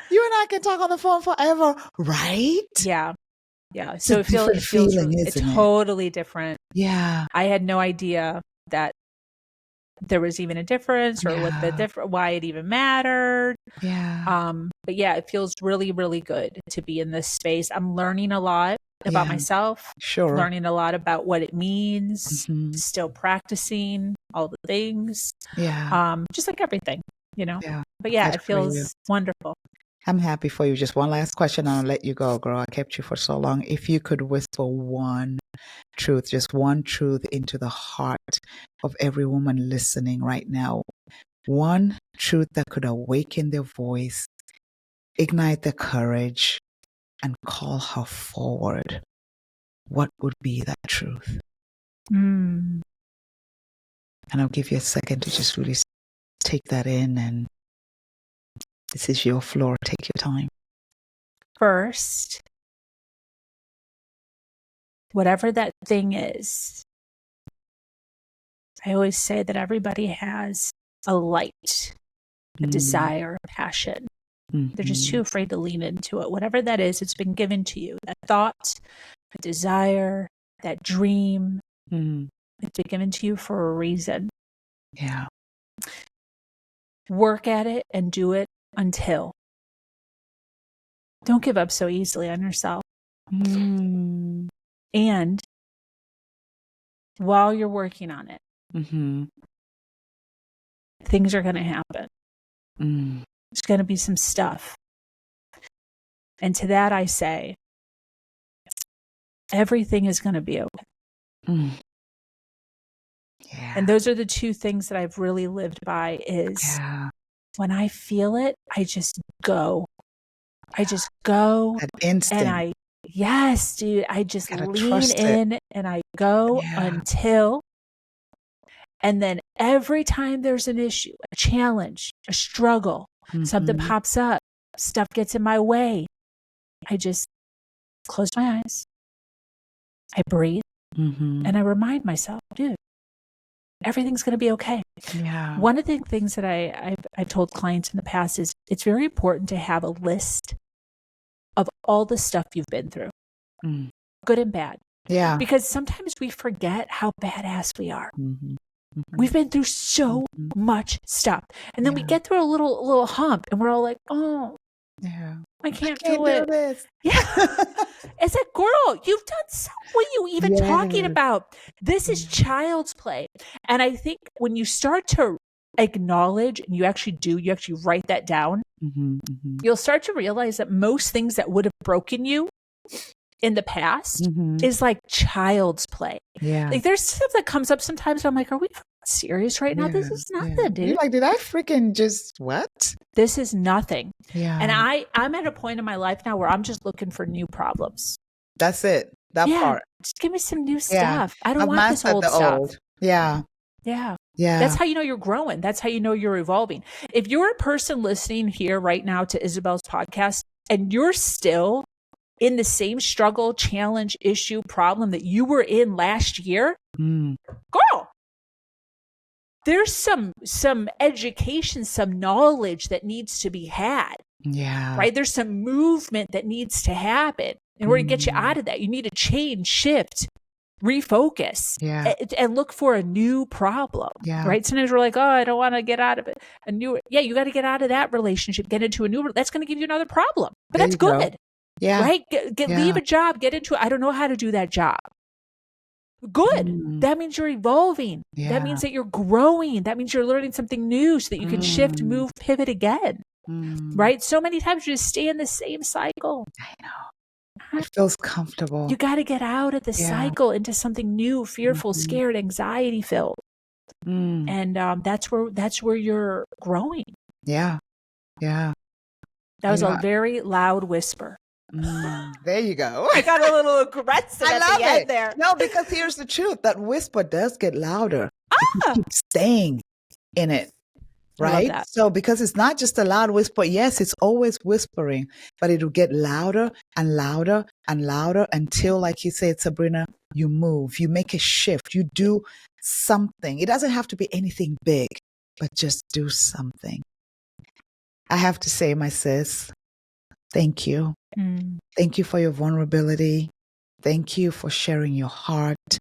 You and I can talk on the phone forever, right? Yeah. Yeah. So It's a different feeling, it's isn't it? totally different. Yeah. I had no idea that there was even a difference or what the why it even mattered. Yeah. But yeah, it feels really, really good to be in this space. I'm learning a lot about myself. Sure. Learning a lot about what it means. Still practicing all the things. Yeah. Just like everything, you know. Yeah. But yeah, Good it feels wonderful. I'm happy for you. Just one last question and I'll let you go, girl. I kept you for so long. If you could whisper one truth, just one truth into the heart of every woman listening right now, one truth that could awaken their voice, ignite their courage, and call her forward, what would be that truth? And I'll give you a second to just really take that in, and this is your floor. Take your time. First, whatever that thing is, I always say that everybody has a light, a desire, a passion. They're just too afraid to lean into it. Whatever that is, it's been given to you. That thought, a desire, that dream, it's been given to you for a reason. Yeah. Work at it and do it until. Don't give up so easily on yourself. And while you're working on it, things are going to happen. There's going to be some stuff. And to that I say, everything is going to be okay. And those are the two things that I've really lived by is when I feel it, I just go. I just go. That instinct. And yes, dude, I just lean in and I go until. And then every time there's an issue, a challenge, a struggle, something pops up, stuff gets in my way, I just close my eyes. I breathe and I remind myself, dude, everything's going to be okay. Yeah. One of the things that I've told clients in the past is it's very important to have a list of all the stuff you've been through, good and bad. Yeah. Because sometimes we forget how badass we are. We've been through so much stuff. And then we get through a little hump and we're all like, oh, I can't do it. This. Yeah. It's like, girl, you've done so. What are you even talking about? This is child's play. And I think when you start to acknowledge and you actually write that down, you'll start to realize that most things that would have broken you in the past is like child's play. Yeah. Like there's stuff that comes up sometimes. I'm like, are we serious right now? This is nothing, dude. You're like, did I freaking just what? This is nothing. Yeah. And I'm at a point in my life now where I'm just looking for new problems. That's it. That part. Just give me some new stuff. I don't want this old stuff. Yeah. Yeah. Yeah. That's how you know you're growing. That's how you know you're evolving. If you're a person listening here right now to Isabel's podcast and you're still in the same struggle, challenge, issue, problem that you were in last year, girl, there's some education, some knowledge that needs to be had. Yeah. Right? There's some movement that needs to happen in order to get you out of that. You need to change, shift, refocus, and look for a new problem. Yeah. Right? Sometimes we're like, oh, I don't want to get out of it. You got to get out of that relationship, get into a new, that's going to give you another problem. But that's good. Yeah. Right? Leave a job, get into it. I don't know how to do that job. Good. That means you're evolving. Yeah. That means that you're growing. That means you're learning something new so that you can shift, move, pivot again. Right? So many times you just stay in the same cycle. I know. It feels comfortable. You got to get out of the cycle into something new, fearful, scared, anxiety filled. And that's where you're growing. Yeah. Yeah. That was a very loud whisper. There you go. I got a little aggressive at the end there. No, because here's the truth. That whisper does get louder. You keep staying in it. Right? So because it's not just a loud whisper, yes, it's always whispering, but it'll get louder and louder and louder until, like you said, Sabrina, you move, you make a shift, you do something. It doesn't have to be anything big, but just do something. I have to say, my sis, thank you. Thank you for your vulnerability. Thank you for sharing your heart.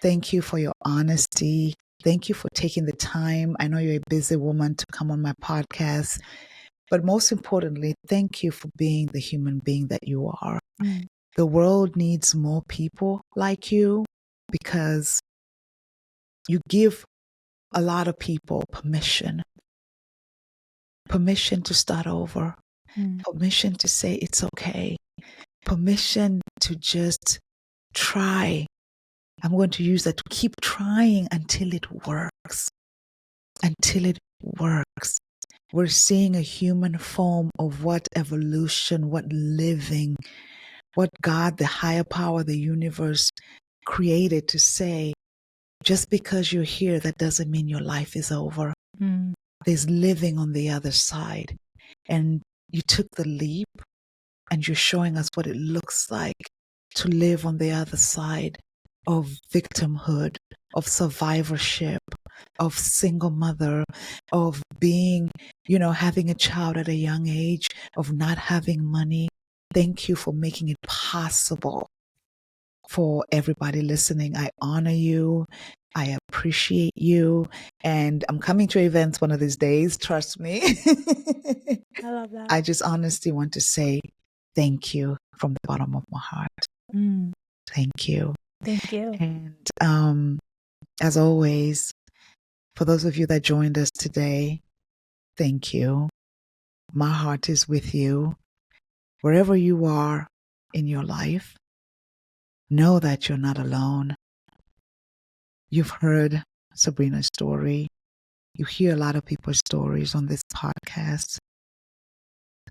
Thank you for your honesty. Thank you for taking the time. I know you're a busy woman to come on my podcast, but most importantly, thank you for being the human being that you are. The world needs more people like you because you give a lot of people permission to start over, permission to say it's okay, permission to just try. I'm going to use that, to keep trying until it works. Until it works. We're seeing a human form of what evolution, what living, what God, the higher power, the universe created to say, just because you're here, that doesn't mean your life is over. There's living on the other side. And you took the leap and you're showing us what it looks like to live on the other side of victimhood, of survivorship, of single mother, of being, having a child at a young age, of not having money. Thank you for making it possible for everybody listening. I honor you. I appreciate you. And I'm coming to events one of these days. Trust me. I love that. I just honestly want to say thank you from the bottom of my heart. Thank you. Thank you. And as always, for those of you that joined us today, thank you. My heart is with you. Wherever you are in your life, know that you're not alone. You've heard Sabrina's story. You hear a lot of people's stories on this podcast.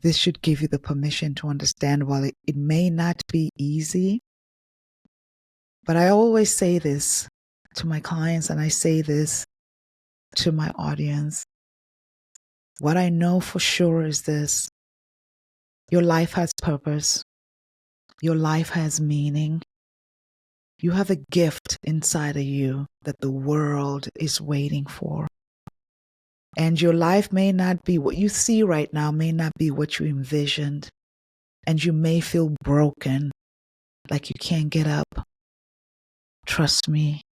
This should give you the permission to understand, while it may not be easy, but I always say this to my clients, and I say this to my audience. What I know for sure is this: your life has purpose. Your life has meaning. You have a gift inside of you that the world is waiting for. And your life may not be what you see right now, may not be what you envisioned. And you may feel broken, like you can't get up. Trust me,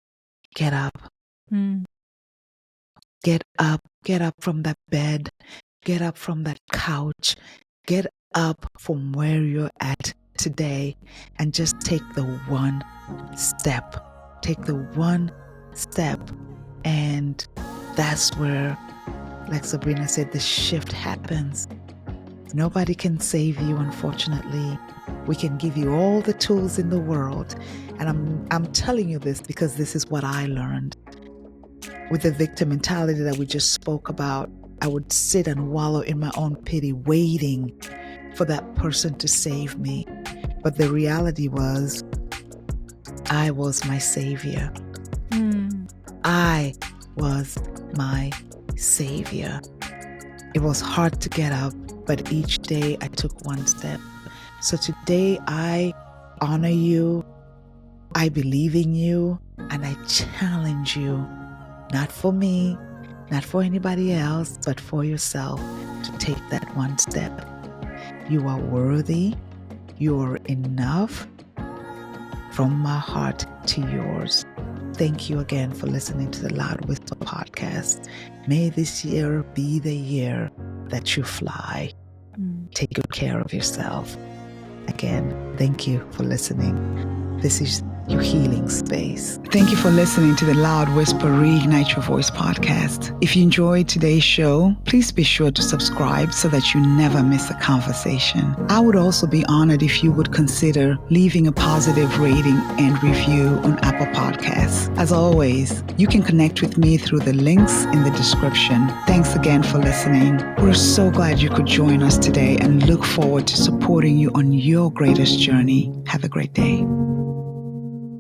get up. Get up. Get up from that bed. Get up from that couch. Get up from where you're at today and just take the one step. Take the one step. And that's where, like Sabrina said, the shift happens. Nobody can save you, unfortunately. We can give you all the tools in the world. And I'm telling you this because this is what I learned. With the victim mentality that we just spoke about, I would sit and wallow in my own pity, waiting for that person to save me. But the reality was, I was my savior. I was my savior. It was hard to get up, but each day I took one step. So today I honor you, I believe in you, and I challenge you, not for me, not for anybody else, but for yourself, to take that one step. You are worthy. You are enough. From my heart to yours. Thank you again for listening to the Loud Whisper podcast. May this year be the year that you fly. Take good care of yourself. Again, thank you for listening. This is your healing space. Thank you for listening to the Loud Whisper Reignite Your Voice podcast. If you enjoyed today's show, please be sure to subscribe so that you never miss a conversation. I would also be honored if you would consider leaving a positive rating and review on Apple Podcasts. As always, you can connect with me through the links in the description. Thanks again for listening. We're so glad you could join us today and look forward to supporting you on your greatest journey. Have a great day.